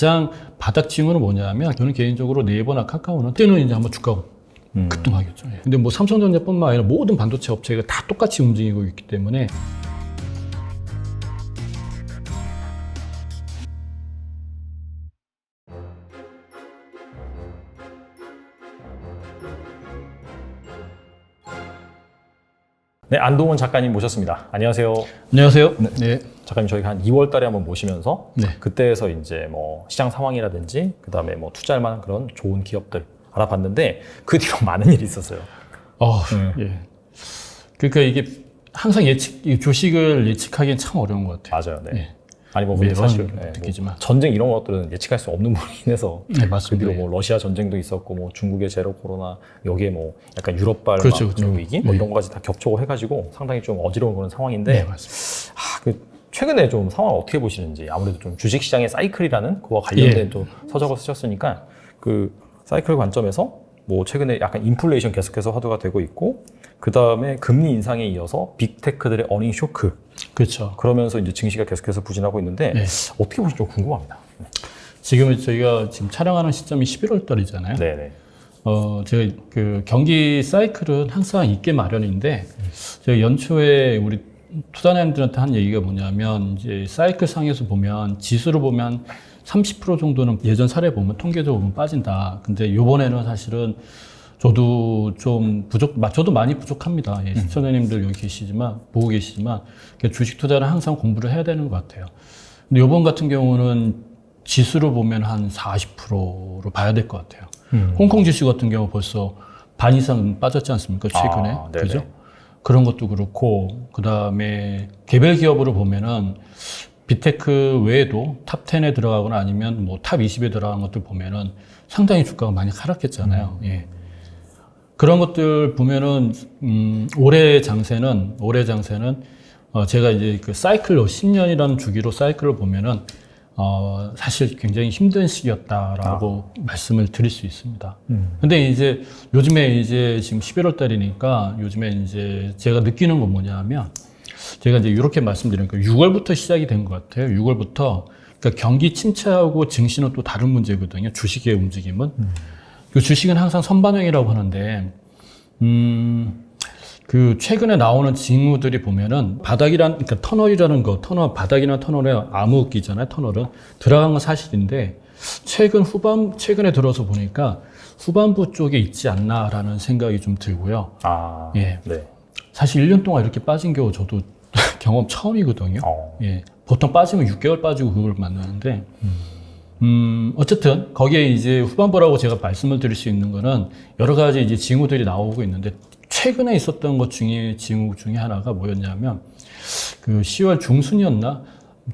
가장 바닥 징후는 뭐냐면 저는 개인적으로 네이버나 카카오는 때는 이제 한번 주가가 급등하겠죠. 예. 근데 뭐 삼성전자뿐만 아니라 모든 반도체 업체가 다 똑같이 움직이고 있기 때문에 네, 안동훈 작가님 모셨습니다. 안녕하세요. 안녕하세요. 네. 작가님 저희가 한 2월 달에 한번 모시면서 네. 그때에서 이제 뭐 시장 상황이라든지 그다음에 뭐 투자할 만한 그런 좋은 기업들 알아봤는데 그 뒤로 많은 일이 있었어요. 예. 그러니까 이게 항상 주식을 예측하기엔 참 어려운 것 같아요. 맞아요. 네. 예. 아니 뭐 근데 매번 사실 느끼지만. 뭐 전쟁 이런 것들은 예측할 수 없는 부분이긴 해서 네, 맞습니다. 그 뒤로 뭐 러시아 전쟁도 있었고 뭐 중국의 제로 코로나 여기에 뭐 약간 유럽발 그렇죠, 금융 위기 뭐 네. 이런 거까지 다 겹쳐고 해가지고 상당히 좀 어지러운 그런 상황인데 네, 맞습니다. 그 최근에 좀 상황을 어떻게 보시는지 아무래도 좀 주식시장의 사이클이라는 그와 관련된 예. 또 서적을 쓰셨으니까 그 사이클 관점에서 뭐 최근에 약간 인플레이션 계속해서 화두가 되고 있고 그 다음에 금리 인상에 이어서 빅테크들의 어닝 쇼크 그렇죠. 그러면서 이제 증시가 계속해서 부진하고 있는데 네. 어떻게 보시는지 좀 궁금합니다. 지금 저희가 지금 촬영하는 시점이 11월 달이잖아요. 네네. 제가 그 경기 사이클은 항상 있게 마련인데 제가 연초에 우리 투자자님들한테 한 얘기가 뭐냐면 이제 사이클 상에서 보면 지수로 보면 30% 정도는 예전 사례 보면 통계적으로 보면 빠진다. 근데 요번에는 사실은 저도 좀 저도 많이 부족합니다. 예, 시청자님들 여기 계시지만, 보고 계시지만, 주식 투자는 항상 공부를 해야 되는 것 같아요. 근데 요번 같은 경우는 지수로 보면 한 40%로 봐야 될 것 같아요. 홍콩 지수 같은 경우 벌써 반 이상 빠졌지 않습니까? 최근에. 네네. 그죠? 그런 것도 그렇고, 그 다음에 개별 기업으로 보면은 빅테크 외에도 탑 10에 들어가거나 아니면 뭐 탑 20에 들어간 것들 보면은 상당히 주가가 많이 하락했잖아요. 예. 그런 것들 보면은 올해 장세는 제가 이제 그 사이클로 10년이라는 주기로 사이클을 보면은 사실 굉장히 힘든 시기였다라고 말씀을 드릴 수 있습니다. 근데 이제 요즘에 이제 지금 11월 달이니까 요즘에 이제 제가 느끼는 건 뭐냐면 제가 이제 이렇게 말씀드리니까 6월부터 시작이 된 것 같아요. 6월부터 그러니까 경기 침체하고 증시는 또 다른 문제거든요. 주식의 움직임은. 그 주식은 항상 선반영이라고 하는데, 그 최근에 나오는 징후들이 보면은 그러니까 터널이라는 거, 바닥이나 터널에 암흑기잖아요. 터널은 들어간 건 사실인데 최근에 들어서 보니까 후반부 쪽에 있지 않나라는 생각이 좀 들고요. 예. 네. 사실 1년 동안 이렇게 빠진 경우 저도 경험 처음이거든요. 예. 보통 빠지면 6개월 빠지고 그걸 만나는데. 어쨌든 거기에 이제 후반부라고 제가 말씀을 드릴 수 있는 거는 여러 가지 이제 징후들이 나오고 있는데 최근에 있었던 것 중에 징후 중에 하나가 뭐였냐면 그 10월 중순이었나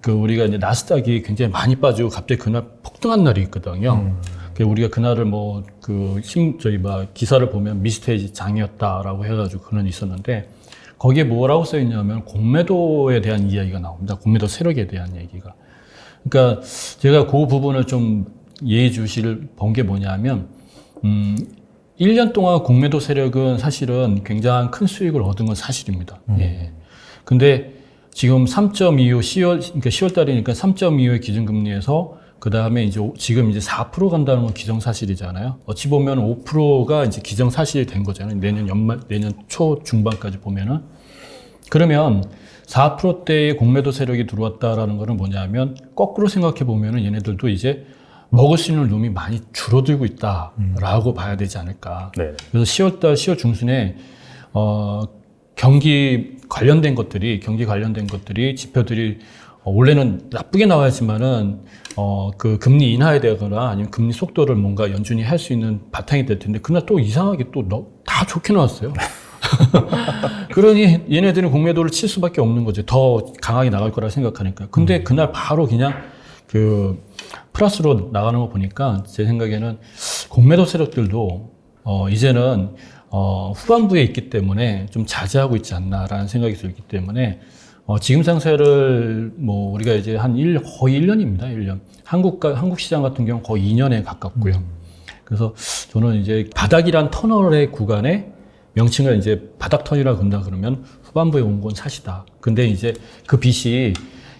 그 우리가 이제 나스닥이 굉장히 많이 빠지고 갑자기 그날 폭등한 날이 있거든요. 우리가 그날을 기사를 보면 미스테이지 장이었다라고 해가지고 그런 있었는데 거기에 뭐라고 써 있냐면 공매도에 대한 이야기가 나옵니다. 공매도 세력에 대한 얘기가. 그러니까 제가 그 부분을 좀 예의주시를 본 게 뭐냐면 1년 동안 공매도 세력은 사실은 굉장히 큰 수익을 얻은 건 사실입니다. 예. 근데 지금 3.25 그러니까 10월 달이니까 3.25의 기준금리에서 그 다음에 이제 지금 이제 4% 간다는 건 기정사실이잖아요. 어찌 보면 5%가 이제 기정사실이 된 거잖아요. 내년 초 중반까지 보면은. 그러면 4%대의 공매도 세력이 들어왔다라는 거는 뭐냐면 거꾸로 생각해 보면은 얘네들도 이제 먹을 수 있는 룸이 많이 줄어들고 있다라고 봐야 되지 않을까. 네. 그래서 10월 중순에 경기 관련된 것들이 지표들이 원래는 나쁘게 나와야지만은 그 금리 인하에 되거나 아니면 금리 속도를 뭔가 연준이 할 수 있는 바탕이 될 텐데 그날 또 이상하게 또 다 좋게 나왔어요. 그러니 얘네들은 공매도를 칠 수밖에 없는 거죠. 더 강하게 나갈 거라 생각하니까. 근데 그날 바로 그냥 그 플러스로 나가는 거 보니까 제 생각에는 공매도 세력들도 이제는 후반부에 있기 때문에 좀 자제하고 있지 않나라는 생각이 들기 때문에 지금 상세를 뭐 우리가 이제 거의 1년입니다. 1년. 한국 시장 같은 경우는 거의 2년에 가깝고요. 그래서 저는 이제 바닥이란 터널의 구간에 명칭을 이제 바닥턴이라고 한다 그러면 후반부에 온 건 사실이다. 근데 이제 그 빛이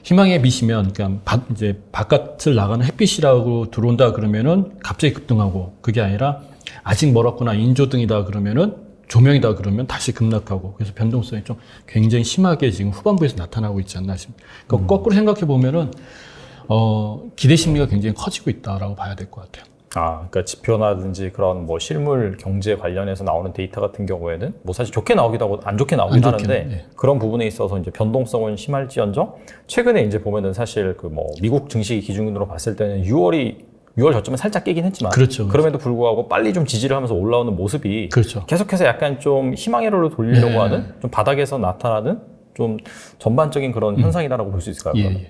희망의 빛이면 그러니까 이제 바깥을 나가는 햇빛이라고 들어온다 그러면은 갑자기 급등하고 그게 아니라 아직 멀었구나 인조등이다 그러면은 조명이다 그러면 다시 급락하고 그래서 변동성이 좀 굉장히 심하게 지금 후반부에서 나타나고 있지 않나 싶습니다. 그러니까 거꾸로 생각해 보면은 기대 심리가 굉장히 커지고 있다라고 봐야 될 것 같아요. 그러니까 지표나든지 그런 뭐 실물 경제 관련해서 나오는 데이터 같은 경우에는 뭐 사실 좋게 나오기도 하고 안 좋게 나오긴 하는데 네. 그런 부분에 있어서 이제 변동성은 심할지언정 최근에 이제 보면은 사실 그 뭐 미국 증시 기준으로 봤을 때는 6월 저점에 살짝 깨긴 했지만 그렇죠. 그럼에도 불구하고 빨리 좀 지지를 하면서 올라오는 모습이 그렇죠. 계속해서 약간 좀 희망의 로를 돌리려고 네. 하는 좀 바닥에서 나타나는 좀 전반적인 그런 현상이다라고 볼 수 있을까요? 예.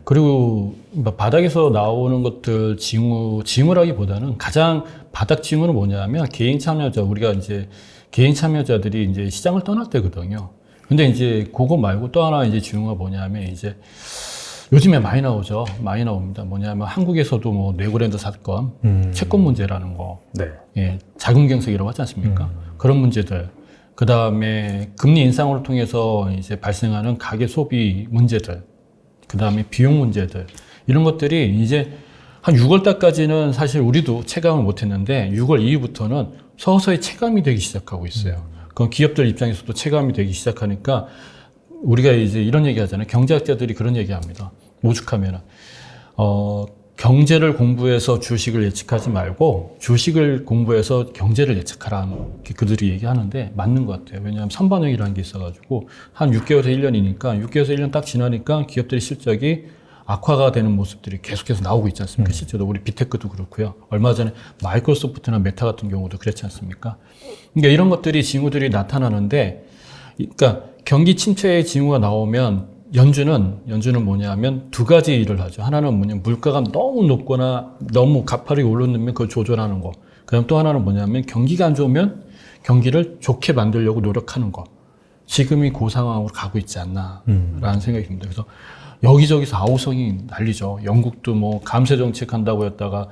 그리고 바닥에서 나오는 것들 징후라기보다는 가장 바닥 징후는 뭐냐면 개인 참여자 우리가 이제 개인 참여자들이 이제 시장을 떠날 때거든요. 근데 이제 그거 말고 또 하나 이제 징후가 뭐냐면 이제 요즘에 많이 나오죠. 많이 나옵니다. 뭐냐면 한국에서도 뭐 네고랜드 사건, 채권 문제라는 거, 네. 예, 자금 경색이라고 하지 않습니까? 그런 문제들. 그 다음에 금리 인상을 통해서 이제 발생하는 가계 소비 문제들, 그 다음에 비용 문제들, 이런 것들이 이제 한 6월 달까지는 사실 우리도 체감을 못 했는데 6월 이후부터는 서서히 체감이 되기 시작하고 있어요. 그럼 기업들 입장에서도 체감이 되기 시작하니까 우리가 이제 이런 얘기 하잖아요. 경제학자들이 그런 얘기 합니다. 오죽하면은, 경제를 공부해서 주식을 예측하지 말고 주식을 공부해서 경제를 예측하라는 게 그들이 얘기하는데 맞는 것 같아요. 왜냐하면 선반영이라는 게 있어가지고 한 6개월에서 1년이니까 6개월에서 1년 딱 지나니까 기업들의 실적이 악화가 되는 모습들이 계속해서 나오고 있지 않습니까? 실제로 우리 비테크도 그렇고요. 얼마 전에 마이크로소프트나 메타 같은 경우도 그렇지 않습니까? 그러니까 이런 것들이 징후들이 나타나는데 그러니까 경기 침체의 징후가 나오면 연준은 뭐냐면 두 가지 일을 하죠. 하나는 뭐냐면 물가가 너무 높거나 너무 가파르게 올랐으면 그걸 조절하는 거. 그다음 또 하나는 뭐냐면 경기가 안 좋으면 경기를 좋게 만들려고 노력하는 거. 지금이 그 상황으로 가고 있지 않나라는 생각이 듭니다. 그래서 여기저기서 아우성이 난리죠. 영국도 뭐 감세 정책 한다고 했다가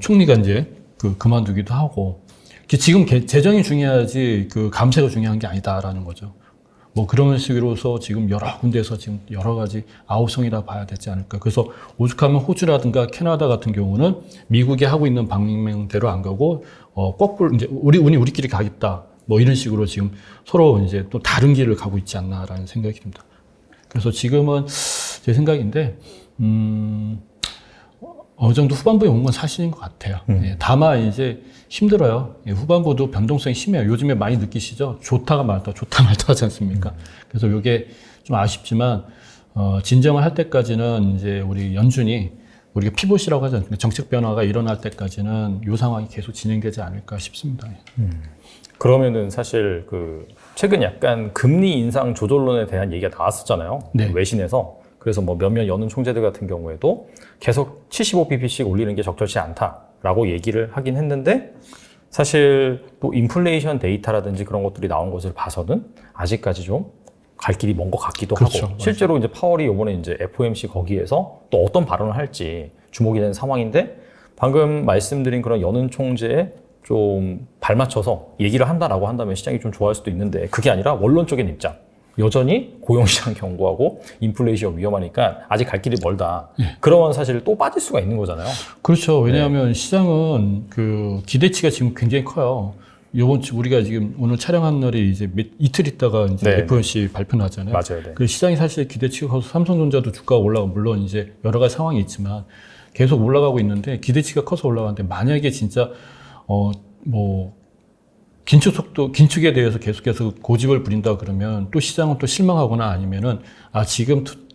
총리가 이제 그만두기도 하고. 지금 재정이 중요하지 그 감세가 중요한 게 아니다라는 거죠. 뭐 그런 식으로서 지금 여러 군데에서 지금 여러 가지 아우성이라 봐야 되지 않을까. 그래서 오죽하면 호주라든가 캐나다 같은 경우는 미국이 하고 있는 방향대로 안 가고 거꾸로 이제 우리끼리 가겠다. 뭐 이런 식으로 지금 서로 이제 또 다른 길을 가고 있지 않나라는 생각이 듭니다. 그래서 지금은 제 생각인데 어느 정도 후반부에 온 건 사실인 것 같아요. 예, 다만 이제 힘들어요. 예, 후반부도 변동성이 심해요. 요즘에 많이 느끼시죠? 좋다 말다 하지 않습니까? 그래서 이게 좀 아쉽지만 진정을 할 때까지는 이제 우리 연준이 우리가 피봇이라고 하지 않습니까? 정책 변화가 일어날 때까지는 이 상황이 계속 진행되지 않을까 싶습니다. 그러면은 사실 최근 약간 금리 인상 조절론에 대한 얘기가 나왔었잖아요. 네. 외신에서. 그래서 뭐 몇몇 연은 총재들 같은 경우에도 계속 75bp씩 올리는 게 적절치 않다라고 얘기를 하긴 했는데 사실 또 인플레이션 데이터라든지 그런 것들이 나온 것을 봐서는 아직까지 좀 갈 길이 먼 것 같기도 그렇죠. 하고 맞아요. 실제로 이제 파월이 이번에 이제 FOMC 거기에서 또 어떤 발언을 할지 주목이 되는 상황인데 방금 말씀드린 그런 연은 총재에 좀 발맞춰서 얘기를 한다라고 한다면 시장이 좀 좋아할 수도 있는데 그게 아니라 원론적인 입장. 여전히 고용시장 경고하고 인플레이션 위험하니까 아직 갈 길이 멀다. 그러면 사실 또 빠질 수가 있는 거잖아요. 그렇죠. 왜냐하면 시장은 기대치가 지금 굉장히 커요. 우리가 지금 오늘 촬영한 날이 이제 이틀 있다가 이제 네. FOMC 발표 나잖아요. 맞아요. 네. 그 시장이 사실 기대치가 커서 삼성전자도 주가가 올라가고 물론 이제 여러 가지 상황이 있지만 계속 올라가고 있는데 기대치가 커서 올라가는데 만약에 진짜 긴축에 대해서 계속해서 고집을 부린다 그러면 또 시장은 또 실망하거나 아니면은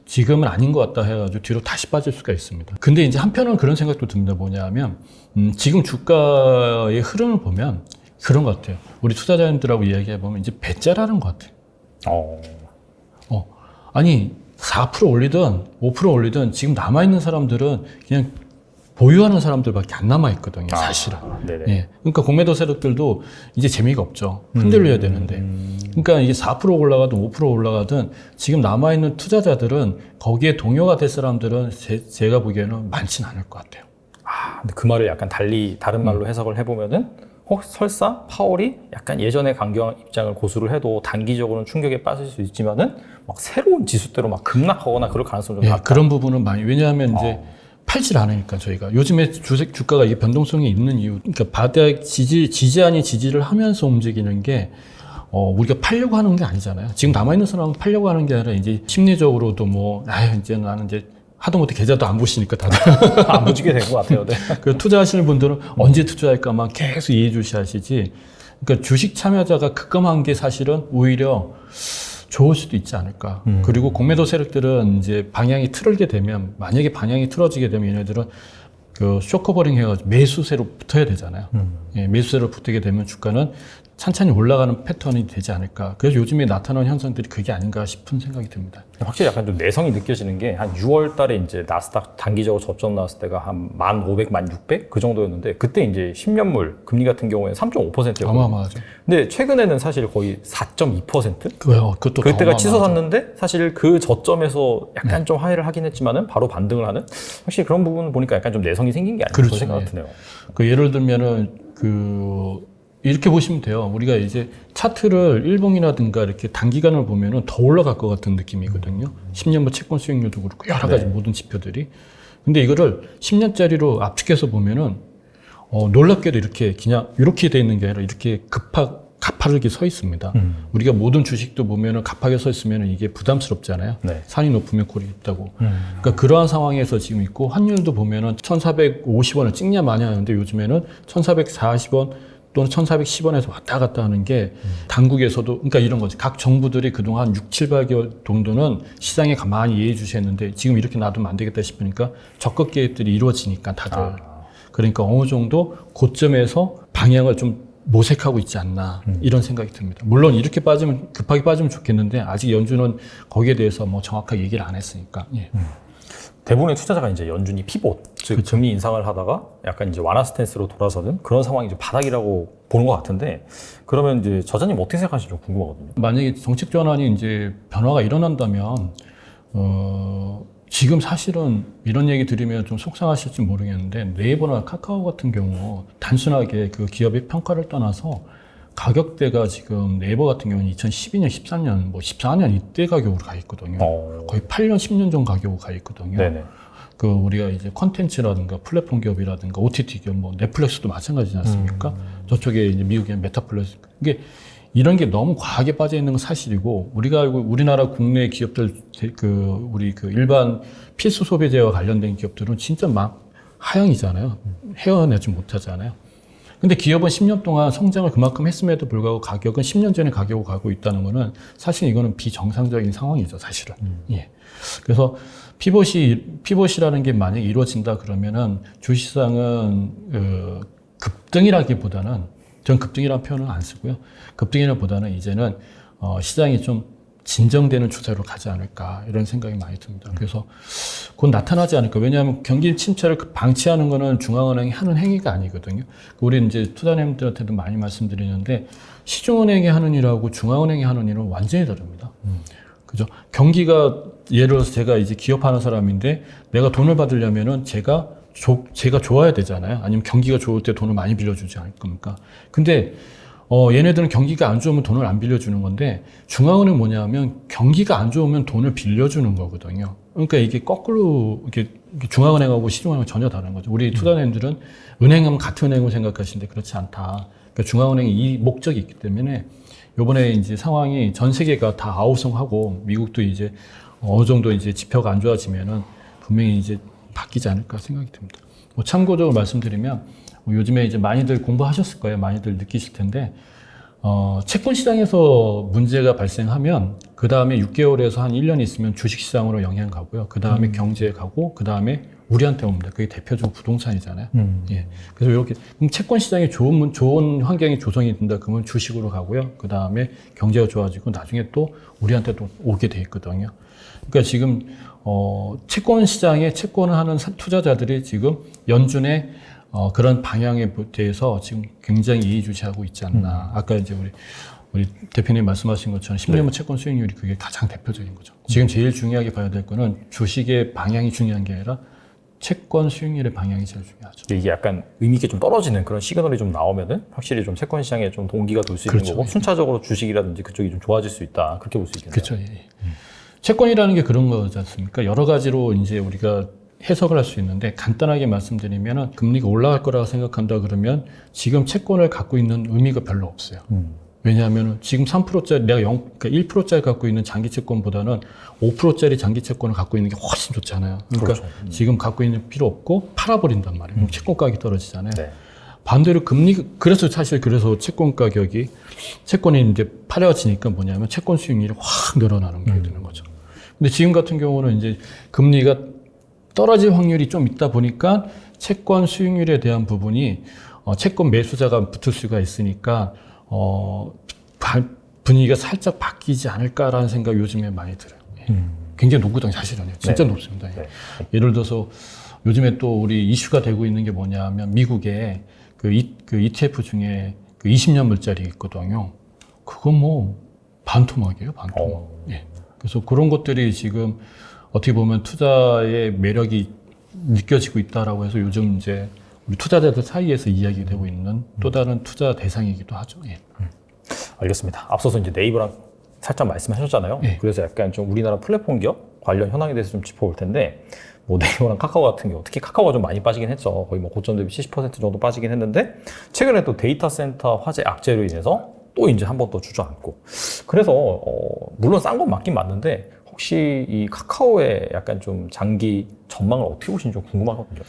지금은 아닌 것 같다 해가지고 뒤로 다시 빠질 수가 있습니다. 근데 이제 한편은 그런 생각도 듭니다. 뭐냐면 지금 주가의 흐름을 보면 그런 것 같아요. 우리 투자자님들하고 이야기해보면 이제 배짜라는 것 같아요. 아니 4% 올리든 5% 올리든 지금 남아있는 사람들은 그냥 보유하는 사람들밖에 안 남아있거든요, 사실은. 네네. 예. 그러니까 공매도 세력들도 이제 재미가 없죠. 흔들려야 되는데. 그러니까 이게 4% 올라가든 5% 올라가든 지금 남아있는 투자자들은 거기에 동요가 될 사람들은 제가 보기에는 많지는 않을 것 같아요. 근데 그 말을 약간 다른 말로 해석을 해보면은 설사 파월이 약간 예전에 강경 입장을 고수를 해도 단기적으로는 충격에 빠질 수 있지만은 막 새로운 지수대로 막 급락하거나 그럴 가능성이 좀 예, 낮다. 그런 부분은 많이 왜냐하면 이제 팔질 않으니까 저희가 요즘에 주가가 이게 변동성이 있는 이유, 그러니까 바닥 지지 아닌 지지를 하면서 움직이는 게 우리가 팔려고 하는 게 아니잖아요. 지금 남아있는 사람은 팔려고 하는 게 아니라 이제 심리적으로도 뭐, 이제 나는 이제 하도 못해 계좌도 안 보시니까 다들. 안 보지게 된 것 같아요. 네. 그 투자하시는 분들은 언제 투자할까만 계속 예의주시하시지. 그러니까 주식 참여자가 급감한 게 사실은 오히려 좋을 수도 있지 않을까. 그리고 공매도 세력들은 이제 방향이 틀어지게 되면, 만약에 방향이 틀어지게 되면 얘네들은 그 쇼커버링 해가지고 매수세로 붙어야 되잖아요. 예, 매수세로 붙게 되면 주가는 천천히 올라가는 패턴이 되지 않을까. 그래서 요즘에 나타나는 현상들이 그게 아닌가 싶은 생각이 듭니다. 확실히 약간 좀 내성이 느껴지는 게 한 6월 달에 이제 나스닥 단기적으로 저점 나왔을 때가 한 1,500, 1,600 그 정도였는데 그때 이제 10년물 금리 같은 경우에 3.5%였거든요. 어마어마하죠. 근데 최근에는 사실 거의 4.2%? 그것도 그때가 더 치솟았는데 사실 그 저점에서 약간 좀 하회를 하긴 했지만은 바로 반등을 하는 확실히 그런 부분 보니까 약간 좀 내성이 생긴 게 아닌가 그렇죠. 생각 드네요. 그 예를 들면은 이렇게 보시면 돼요. 우리가 이제 차트를 일봉이라든가 이렇게 단기간을 보면은 더 올라갈 것 같은 느낌이거든요. 10년물 채권 수익률도 그렇고 여러 가지 모든 지표들이. 근데 이거를 10년짜리로 압축해서 보면은 놀랍게도 이렇게 그냥 이렇게 돼 있는 게 아니라 이렇게 가파르게 서 있습니다. 우리가 모든 주식도 보면은 가파르게 서 있으면 이게 부담스럽잖아요. 네. 산이 높으면 골이 있다고. 그러니까 그러한 상황에서 지금 있고 환율도 보면은 1,450원을 찍냐 마냐 하는데 요즘에는 1,440원 또는 1,410원에서 왔다 갔다 하는 게 당국에서도 그러니까 이런 거지. 각 정부들이 그동안 6, 7, 8개월 정도는 시장에 가만히 예의 주시했는데 지금 이렇게 놔두면 안 되겠다 싶으니까 적극 개입들이 이루어지니까 다들. 그러니까 어느 정도 고점에서 방향을 좀 모색하고 있지 않나 이런 생각이 듭니다. 물론 이렇게 급하게 빠지면 좋겠는데 아직 연준은 거기에 대해서 뭐 정확하게 얘기를 안 했으니까. 예. 대부분의 투자자가 이제 연준이 피봇, 즉 금리 인상을 하다가 약간 이제 완화 스탠스로 돌아서는 그런 상황이 이제 바닥이라고 보는 것 같은데 그러면 이제 저자님 어떻게 생각하시는지 좀 궁금하거든요. 만약에 정책 전환이 이제 변화가 일어난다면 지금 사실은 이런 얘기 들으면 좀 속상하실지 모르겠는데 네이버나 카카오 같은 경우 단순하게 그 기업의 평가를 떠나서 가격대가 지금 네이버 같은 경우는 2012년, 13년, 뭐 14년 이때 가격으로 가 있거든요. 거의 8년, 10년 전 가격으로 가 있거든요. 네네. 그 우리가 이제 컨텐츠라든가 플랫폼 기업이라든가 OTT 기업, 뭐 넷플릭스도 마찬가지지 않습니까? 저쪽에 이제 미국의 메타플러스. 이게 이런 게 너무 과하게 빠져 있는 건 사실이고 우리가 알고 우리나라 국내 기업들 우리 일반 필수 소비재와 관련된 기업들은 진짜 막 하향이잖아요. 헤어내지 못하잖아요. 근데 기업은 10년 동안 성장을 그만큼 했음에도 불구하고 가격은 10년 전에 가격으로 가고 있다는 거는 사실 이거는 비정상적인 상황이죠, 사실은. 예. 그래서 피봇이라는 게 만약에 이루어진다 그러면은 주식시장은 급등이라기보다는 전 급등이라는 표현은 안 쓰고요. 급등이라기보다는 이제는 시장이 좀 진정되는 추세로 가지 않을까 이런 생각이 많이 듭니다. 그래서 곧 나타나지 않을까. 왜냐하면 경기 침체를 방치하는 거는 중앙은행이 하는 행위가 아니거든요. 우리 이제 투자자님들한테도 많이 말씀드리는데 시중은행이 하는 일하고 중앙은행이 하는 일은 완전히 다릅니다. 그죠? 경기가 예를 들어서 제가 이제 기업하는 사람인데 내가 돈을 받으려면은 제가 좋아야 되잖아요. 아니면 경기가 좋을 때 돈을 많이 빌려주지 않을 겁니까? 근데 얘네들은 경기가 안 좋으면 돈을 안 빌려주는 건데 중앙은행 뭐냐면 경기가 안 좋으면 돈을 빌려주는 거거든요. 그러니까 이게 거꾸로 이렇게 중앙은행하고 시중은행은 전혀 다른 거죠. 우리 투자자님들은 은행은 같은 은행을 생각하시는데 그렇지 않다. 그러니까 중앙은행이 이 목적이 있기 때문에 요번에 이제 상황이 전 세계가 다 아우성하고 미국도 이제 어느 정도 이제 지표가 안 좋아지면은 분명히 이제 바뀌지 않을까 생각이 듭니다. 뭐 참고적으로 말씀드리면 요즘에 이제 많이들 공부하셨을 거예요. 많이들 느끼실 텐데 채권 시장에서 문제가 발생하면 그 다음에 6개월에서 한 1년 있으면 주식 시장으로 영향 가고요. 그 다음에 경제에 가고 그 다음에 우리한테 옵니다. 그게 대표적으로 부동산이잖아요. 예. 그래서 이렇게 채권 시장이 좋은 환경이 조성이 된다 그러면 주식으로 가고요. 그 다음에 경제가 좋아지고 나중에 또 우리한테 또 오게 돼 있거든요. 그러니까 지금 채권 시장에 채권을 하는 투자자들이 지금 연준의 그런 방향에 대해서 지금 굉장히 예의주시하고 있지 않나. 아까 이제 우리 대표님 말씀하신 것처럼 10년물 채권 수익률이 그게 가장 대표적인 거죠. 지금 제일 중요하게 봐야 될 거는 주식의 방향이 중요한 게 아니라 채권 수익률의 방향이 제일 중요하죠. 이게 약간 의미 있게 좀 떨어지는 그런 시그널이 좀 나오면은 확실히 좀 채권 시장에 좀 동기가 돌 수 있는 그렇죠. 거고 순차적으로 주식이라든지 그쪽이 좀 좋아질 수 있다 그렇게 볼 수 있겠네요. 그렇죠. 예. 채권이라는 게 그런 거지 않습니까? 여러 가지로 이제 우리가 해석을 할 수 있는데 간단하게 말씀드리면은 금리가 올라갈 거라고 생각한다 그러면 지금 채권을 갖고 있는 의미가 별로 없어요. 왜냐하면 지금 3%짜리 내가 그러니까 1%짜리 갖고 있는 장기 채권보다는 5%짜리 장기 채권을 갖고 있는 게 훨씬 좋잖아요. 그러니까 그렇죠. 지금 갖고 있는 필요 없고 팔아버린단 말이에요. 그럼 채권 가격이 떨어지잖아요. 네. 반대로 그래서 채권 가격이 채권이 이제 팔아지니까 뭐냐면 채권 수익률이 확 늘어나는 게 되는 거죠. 근데 지금 같은 경우는 이제 금리가 떨어질 확률이 좀 있다 보니까 채권 수익률에 대한 부분이 채권 매수자가 붙을 수가 있으니까 분위기가 살짝 바뀌지 않을까라는 생각이 요즘에 많이 들어요. 굉장히 높거든요, 사실은. 진짜 네. 높습니다. 네. 예를 들어서 요즘에 또 우리 이슈가 되고 있는 게 뭐냐면 미국에 그 ETF 중에 그 20년 물짜리 있거든요. 그건 뭐 반토막이에요, 반토막. 예. 그래서 그런 것들이 지금 어떻게 보면 투자의 매력이 느껴지고 있다라고 해서 요즘 이제 우리 투자자들 사이에서 이야기되고 있는 또 다른 투자 대상이기도 하죠. 예. 알겠습니다. 앞서서 이제 네이버랑 살짝 말씀하셨잖아요. 네. 그래서 약간 좀 우리나라 플랫폼 기업 관련 현황에 대해서 좀 짚어볼 텐데, 뭐 네이버랑 카카오 같은 경우, 특히 카카오가 좀 많이 빠지긴 했죠. 거의 뭐 고점 대비 70% 정도 빠지긴 했는데, 최근에 또 데이터 센터 화재 악재로 인해서 또 이제 한 번 더 주저앉고. 그래서 물론 싼 건 맞긴 맞는데, 혹시 이 카카오의 약간 좀 장기 전망을 어떻게 보시는지 좀 궁금하거든요.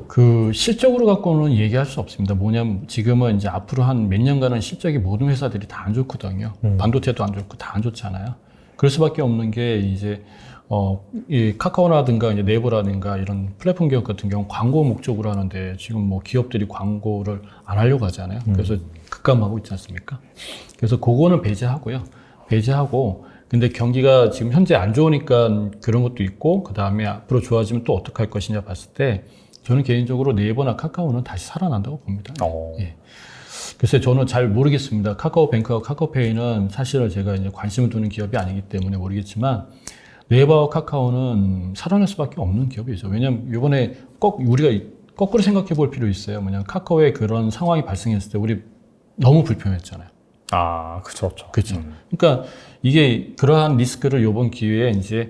그 실적으로 갖고는 얘기할 수 없습니다. 뭐냐면 지금은 이제 앞으로 한 몇 년간은 실적이 모든 회사들이 다 안 좋거든요. 반도체도 안 좋고 다 안 좋잖아요. 그럴 수밖에 없는 게 이제 이 카카오라든가 이제 네이버라든가 이런 플랫폼 기업 같은 경우 광고 목적으로 하는데 지금 뭐 기업들이 광고를 안 하려고 하잖아요. 그래서 급감하고 있지 않습니까? 그래서 그거는 배제하고 근데 경기가 지금 현재 안 좋으니까 그런 것도 있고 그 다음에 앞으로 좋아지면 또 어떻게 할 것이냐 봤을 때 저는 개인적으로 네이버나 카카오는 다시 살아난다고 봅니다. 예. 글쎄 저는 잘 모르겠습니다. 카카오뱅크와 카카오페이는 사실은 제가 이제 관심을 두는 기업이 아니기 때문에 모르겠지만 네이버와 카카오는 살아날 수밖에 없는 기업이죠. 왜냐하면 이번에 우리가 거꾸로 생각해 볼 필요 있어요. 뭐냐면 카카오의 그런 상황이 발생했을 때 우리 너무 불평했잖아요. 아, 그렇죠. 그렇죠. 그러니까 이게 그러한 리스크를 이번 기회에 이제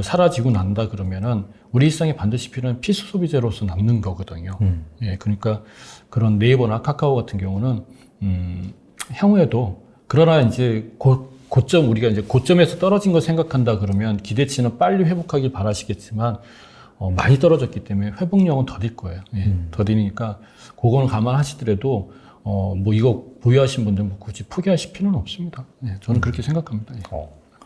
사라지고 난다 그러면은 우리 일상에 반드시 필요한 필수 소비재로서 남는 거거든요. 예, 그러니까 그런 네이버나 카카오 같은 경우는 향후에도 그러나 이제 우리가 이제 고점에서 떨어진 걸 생각한다 그러면 기대치는 빨리 회복하길 바라시겠지만 많이 떨어졌기 때문에 회복력은 더딜 거예요. 예, 더디니까 그거는 감안하시더라도 뭐 이거 보유하신 분들 뭐 굳이 포기하실 필요는 없습니다. 예, 저는 그렇게 생각합니다. 예.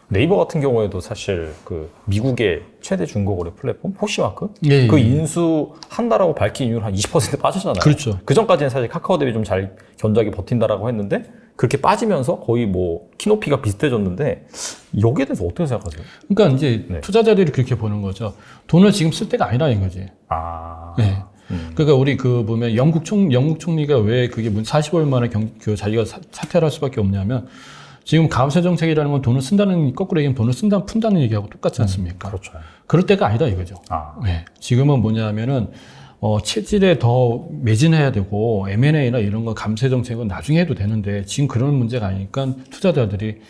네이버 같은 경우에도 사실 그 미국의 최대 중고거래 플랫폼 포시마크 예, 그 예. 인수한다라고 밝힌 이후로 한 20% 빠졌잖아요. 그렇죠. 그 전까지는 사실 카카오 대비 좀 잘 견작이 버틴다라고 했는데 그렇게 빠지면서 거의 뭐 키높이가 비슷해졌는데 여기에 대해서 어떻게 생각하세요? 그러니까 이제 네. 투자자들이 그렇게 보는 거죠. 돈을 지금 쓸 때가 아니라는 거지. 아, 예. 그러니까 우리 보면 영국 총리가 왜 그게 45일 만에 자기가 사퇴를 할 수밖에 없냐면 지금 감세 정책이라는 건 돈을 쓴다는 거꾸로 얘기하면 돈을 푼다는 얘기하고 똑같지 않습니까? 그렇죠. 그럴 때가 아니다 이거죠. 아. 네. 지금은 뭐냐면은 체질에 더 매진해야 되고 M&A나 이런 거 감세 정책은 나중에 해도 되는데 지금 그런 문제가 아니니까 투자자들이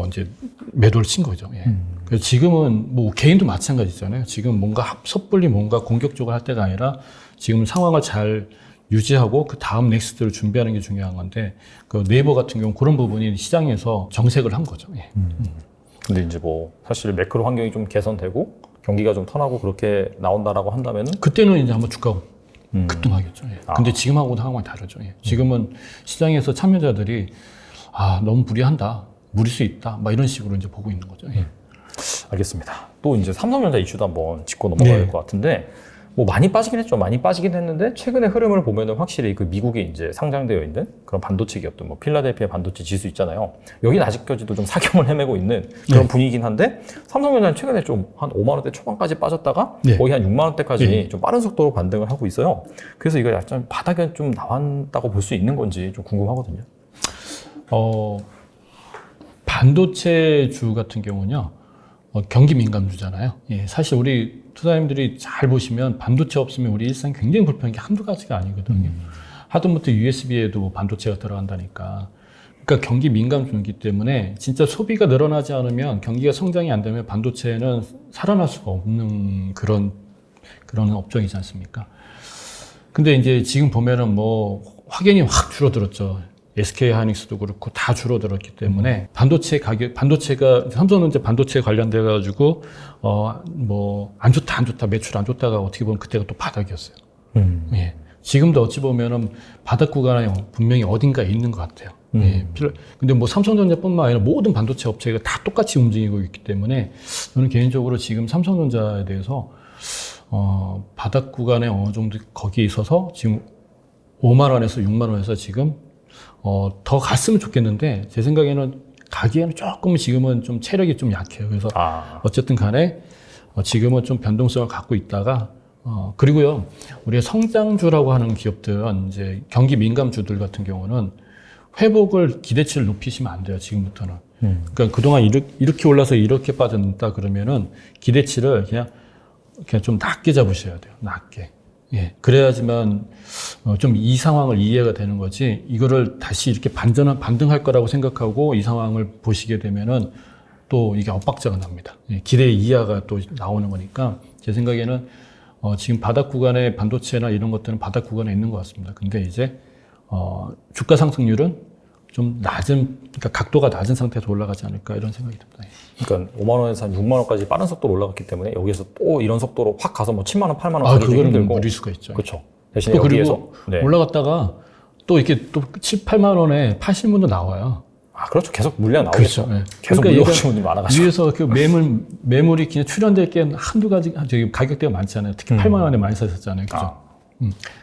이제 매도를 친 거죠. 예. 그래서 지금은 뭐 개인도 마찬가지잖아요. 지금 뭔가 섣불리 뭔가 공격적으로 할 때가 아니라 지금 상황을 잘 유지하고 그 다음 넥스트를 준비하는 게 중요한 건데 그 네이버 같은 경우 그런 부분이 시장에서 정색을 한 거죠. 예. 근데 이제 뭐 사실 매크로 환경이 좀 개선되고 경기가 좀 턴하고 그렇게 나온다라고 한다면은 그때는 이제 한번 주가가 급등하겠죠. 예. 근데 지금하고는 상황이 다르죠. 예. 지금은 시장에서 참여자들이 너무 무리한다, 무리 수 있다, 막 이런 식으로 이제 보고 있는 거죠. 예. 알겠습니다. 또 이제 삼성전자 이슈도 한번 짚고 넘어가야 네. 될 것 같은데 뭐 많이 빠지긴 했죠. 많이 빠지긴 했는데 최근의 흐름을 보면은 확실히 그 미국에 이제 상장되어 있는 그런 반도체 기업들, 뭐 필라델피아 반도체 지수 있잖아요. 여기는 아직까지도 좀 사경을 헤매고 있는 그런 네. 분위기긴 한데 삼성전자는 최근에 좀 한 5만 원대 초반까지 빠졌다가 네. 거의 한 6만 원대까지 네. 좀 빠른 속도로 반등을 하고 있어요. 그래서 이거 약간 바닥에 좀 나왔다고 볼 수 있는 건지 좀 궁금하거든요. 반도체주 같은 경우는요, 경기 민감주잖아요. 예, 사실 우리 투자자님들이 잘 보시면 반도체 없으면 우리 일상 굉장히 불편한 게 한두 가지가 아니거든요. 하다못해 USB에도 반도체가 들어간다니까. 그러니까 경기 민감주이기 때문에 진짜 소비가 늘어나지 않으면 경기가 성장이 안 되면 반도체는 살아날 수가 없는 그런 업종이지 않습니까? 근데 이제 지금 보면은 뭐 확연히 확 줄어들었죠. SK 하이닉스도 그렇고 다 줄어들었기 때문에 반도체가 삼성전자 반도체 관련돼 가지고 뭐 안 좋다 매출 안 좋다가 어떻게 보면 그때가 또 바닥이었어요. 예. 지금도 어찌 보면은 바닥 구간에 분명히 어딘가에 있는 것 같아요. 예. 근데 뭐 삼성전자뿐만 아니라 모든 반도체 업체가 다 똑같이 움직이고 있기 때문에 저는 개인적으로 지금 삼성전자에 대해서 바닥 구간에 어느 정도 거기에 있어서 지금 5만 원에서 6만 원에서 지금 더 갔으면 좋겠는데 제 생각에는 가기에는 조금 지금은 좀 체력이 좀 약해요. 그래서 어쨌든 간에 지금은 좀 변동성을 갖고 있다가 그리고요 우리가 성장주라고 하는 기업들은 이제 경기 민감주들 같은 경우는 회복을 기대치를 높이시면 안 돼요. 지금부터는. 그러니까 그동안 이렇게 올라서 이렇게 빠졌다 그러면은 기대치를 그냥 좀 낮게 잡으셔야 돼요. 낮게. 예. 그래야지만 좀 이 상황을 이해가 되는 거지 이거를 다시 이렇게 반등할 거라고 생각하고 이 상황을 보시게 되면은 또 이게 엇박자가 납니다. 예. 기대 이하가 또 나오는 거니까 제 생각에는 지금 바닥 구간에 반도체나 이런 것들은 바닥 구간에 있는 것 같습니다. 근데 이제 주가 상승률은 좀 그러니까 각도가 낮은 상태에서 올라가지 않을까 이런 생각이 듭니다. 그러니까 5만 원에서 한 6만 원까지 빠른 속도로 올라갔기 때문에 여기서 또 이런 속도로 확 가서 뭐 7만 원, 8만 원 가기 그거는 힘들고 무리 수가 있죠. 그렇죠. 대신에 또 여기에서 그리고 올라갔다가 또 이렇게 또 7, 8만 원에 파신 분도 나와요. 그렇죠. 계속 물량 나오겠죠. 그렇죠. 네. 계속 그러니까 물려오신 분들이 많아가지고. 위에서 그 매물이 그냥 출현될 게 한두 가지, 저기 가격대가 많잖아요. 특히 8만 원에 많이 사셨잖아요. 그죠?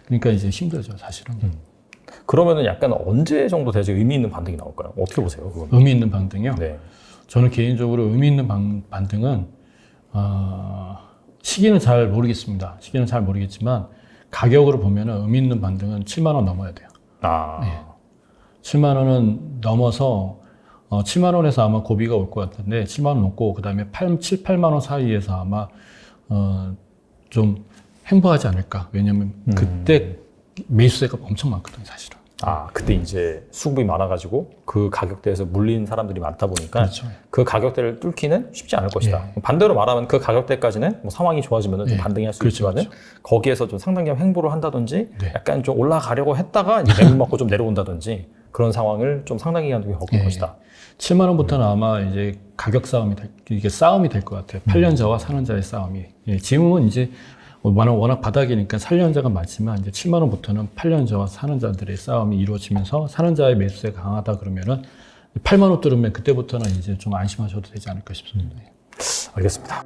그러니까 이제 힘들죠, 사실은. 그러면은 약간 언제 정도 돼야지 의미 있는 반등이 나올까요? 어떻게 보세요? 그건? 의미 있는 반등이요? 네. 저는 개인적으로 의미 있는 반등은, 시기는 잘 모르겠습니다. 시기는 잘 모르겠지만, 가격으로 보면은 의미 있는 반등은 7만 원 넘어야 돼요. 네. 7만 원은 넘어서 7만 원에서 아마 고비가 올 것 같은데 7만 원 넘고 그다음에 7, 8만 원 사이에서 아마 좀 행보하지 않을까. 왜냐면 그때 매수세가 엄청 많거든요, 사실은. 그때 이제 수급이 많아가지고 그 가격대에서 물린 사람들이 많다 보니까 그렇죠. 그 가격대를 뚫기는 쉽지 않을 것이다. 반대로 말하면 그 가격대까지는 뭐 상황이 좋아지면 좀 반등이 할 수 있지만은 거기에서 좀 상당량 횡보를 한다든지 약간 좀 올라가려고 했다가 매물 맞고 좀 내려온다든지 그런 상황을 좀 상당 기간 동안 겪을 것이다. 7만 원부터는 아마 이제 가격 이게 싸움이 될 것 같아요. 8년 자와 4년 자의 싸움이. 지금은 이제 워낙 바닥이니까 4년 자가 많지만 이제 7만 원부터는 8년 자와 4년 자들의 싸움이 이루어지면서 4년 자의 매수세가 강하다 그러면은 8만 원 뚫으면 그때부터는 이제 좀 안심하셔도 되지 않을까 싶습니다. 알겠습니다.